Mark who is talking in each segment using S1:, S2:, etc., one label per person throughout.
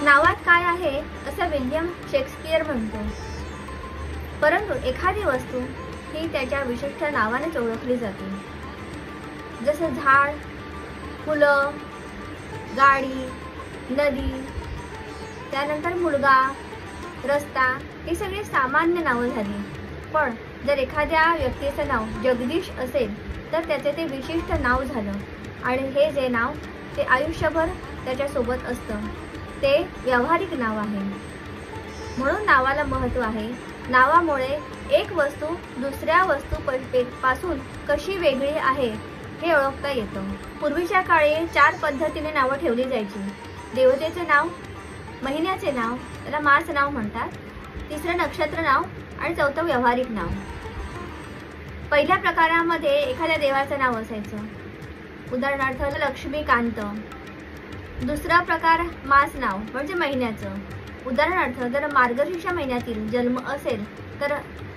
S1: नावात काय आहे असं विल्यम शेक्सपियर म्हणतो, परंतु एखादी वस्तू ही त्याच्या विशिष्ट नावानेच ओळखली जाते. जसं झाड, फुलं, गाडी, नदी, त्यानंतर मुलगा, रस्ता ही सगळी सामान्य नावं झाली. पण जर एखाद्या व्यक्तीचं नाव जगदीश असेल तर त्याचे ते विशिष्ट नाव झालं आणि हे जे नाव ते आयुष्यभर त्याच्यासोबत असतं ते व्यावहारिक नाव आहे. म्हणून नावाला महत्त्व आहे. नावामुळे एक वस्तू दुसऱ्या पासून कशी वेगळी आहे हे ओळखता येतं. पूर्वीच्या काळी 4 पद्धतीने नावं ठेवली जायची. देवतेचे नाव, महिन्याचे नाव, त्याला मास नाव म्हणतात, तिसरं नक्षत्र नाव आणि चौथं व्यावहारिक नाव. पहिल्या प्रकारामध्ये एखाद्या देवाचं नाव असायचं, उदाहरणार्थ लक्ष्मीकांत. दुसरा प्रकार मास नाव म्हणजे महिन्याचं, उदाहरणार्थ जर मार्गशीर्ष महिन्यातील जन्म असेल तर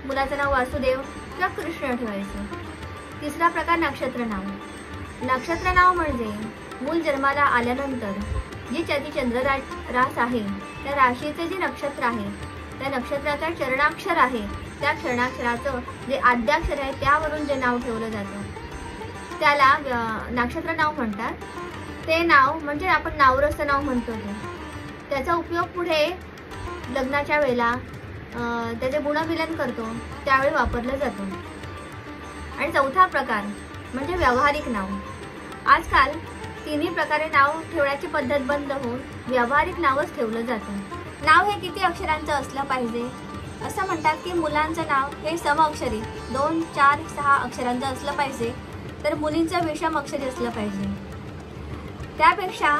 S1: मुलाचं नाव वासुदेव किंवा कृष्ण ठेवायचं. तिसरा प्रकार नक्षत्र नाव. नक्षत्र नाव म्हणजे मूल जन्माला आल्यानंतर जी त्याची चंद्ररास आहे त्या राशीचे जे नक्षत्र आहे त्या नक्षत्राचा चरणाक्षर आहे त्या चरणाक्षराचं जे आद्याक्षर आहे त्यावरून जे नाव ठेवलं जातं त्याला नक्षत्र नाव म्हणतात. ते नाव म्हणजे आपण नावरस नाव म्हणतो त्याचा उपयोग पुढे लग्नाच्या वेळेला त्याचे गुणविलन करतो त्यावेळी वापरलं जातं. आणि चौथा प्रकार म्हणजे व्यावहारिक नाव. आजकाल तिन्ही प्रकारे नाव ठेवण्याची पद्धत बंद होऊन व्यावहारिक नावच ठेवलं जातं. नाव हे किती अक्षरांचं असलं पाहिजे? असं म्हणतात की मुलांचं नाव हे समअक्षरी 2, 4, 6 अक्षरांचं असलं पाहिजे, तर मुलींचं विषम अक्षरी असलं पाहिजे. त्यापेक्षा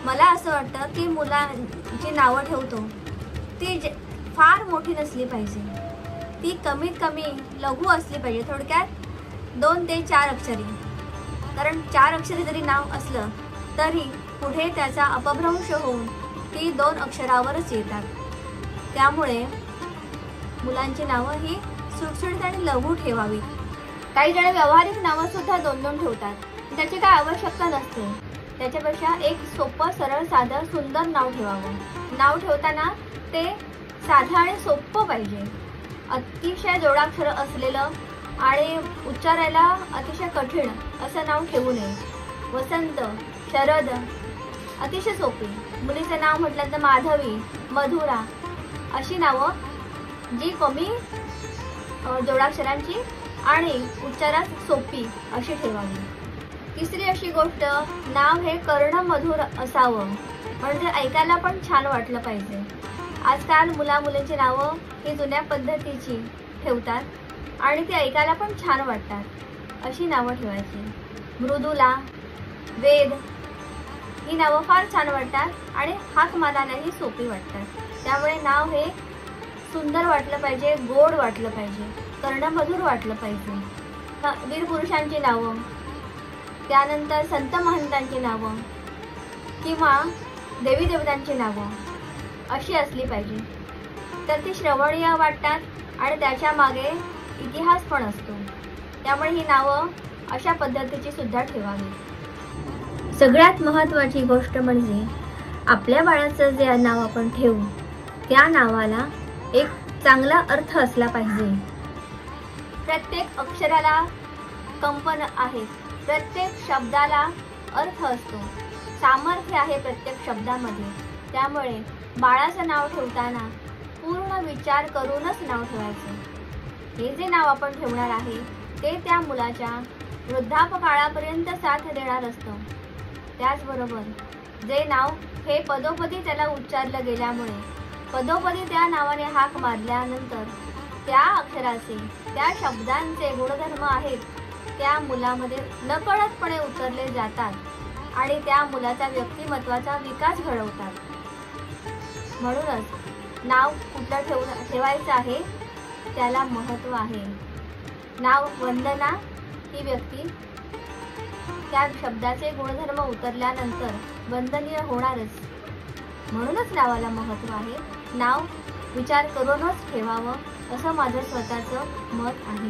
S1: मला असं वाटतं की मुलांची नावं ठेवतो ती फार मोठी नसली पाहिजे, ती कमीत कमी लघु असली पाहिजे. थोडक्यात 2 ते 4 अक्षरी. कारण 4 अक्षरी जरी नाव असलं तरी पुढे त्याचा अपभ्रंश होऊन ती 2 अक्षरावरच येतात. त्यामुळे मुलांची नावं ही सुटसुटीत आणि लघु ठेवावी. काही जण व्यावहारिक नावं सुद्धा 2-2 ठेवतात, त्याची काय आवश्यकता नसते. त्याच्यापेक्षा एक सोपं, सरळ, साधं, सुंदर नाव ठेवावं. नाव ठेवताना ते साधं आणि सोपं पाहिजे. अतिशय जोडाक्षर असलेलं आणि उच्चारायला अतिशय कठीण असं नाव ठेवू नये. वसंत, शरद अतिशय सोपी. मुलीचं नाव म्हटलं तर माधवी, मधुरा अशी नावं जी कमी जोडाक्षरांची आणि उच्चारात सोपी अशी ठेवावी. तिसरी अशी गोष्ट, नाव हे कर्णमधुर असावं, म्हणजे ऐकायला पण छान वाटलं पाहिजे. आजकाल मुला-मुलींची नावं ही जुन्या पद्धतीची ठेवतात आणि ती ऐकायला पण छान वाटतात अशी नावं ठेवायची. मृदुला, वेद ही नावं फार छान वाटतात आणि हाक मारायलाही सोपी वाटतात. त्यामुळे नाव हे सुंदर वाटलं पाहिजे, गोड वाटलं पाहिजे, कर्णमधुर वाटलं पाहिजे. वीर पुरुषांची नावं, त्यानंतर संत महंतांची नावं किंवा देवी देवतांची नावं अशी असली पाहिजे, तर ती श्रवणीय वाटतात आणि त्याच्या मागे इतिहास पण असतो. त्यामुळे ही नावं अशा पद्धतीची सुद्धा ठेवावी. सगळ्यात महत्त्वाची गोष्ट म्हणजे आपल्या बाळाचं जे नाव आपण ठेवू त्या नावाला एक चांगला अर्थ असला पाहिजे. प्रत्येक अक्षराला कंपन आहे, प्रत्येक शब्दाला अर्थ असतो, सामर्थ्य आहे प्रत्येक शब्दामध्ये. त्यामुळे बाळाचं नाव ठेवताना पूर्ण विचार करूनच नाव ठेवायचं. हे जे नाव आपण ठेवणार आहे ते त्या मुलाच्या वृद्धापकाळापर्यंत साथ देणार असतं. त्याचबरोबर जे नाव हे पदोपदी त्याला उच्चारलं गेल्यामुळे पदोपदी त्या नावाने हाक मारल्यानंतर त्या अक्षराचे, त्या शब्दांचे गुणधर्म आहेत त्या मुलामध्ये नकळतपणे उतरले जातात आणि त्या मुलाच्या व्यक्तिमत्वाचा विकास घडवतात. म्हणूनच नाव कुठलं ठेवायचं आहे त्याला महत्त्व आहे. नाव वंदना ही व्यक्ती त्या शब्दाचे गुणधर्म उतरल्यानंतर वंदनीय होणारच. म्हणूनच नावाला महत्त्व आहे. नाव विचार करूनच ठेवावं असं माझं स्वतःचं मत आहे.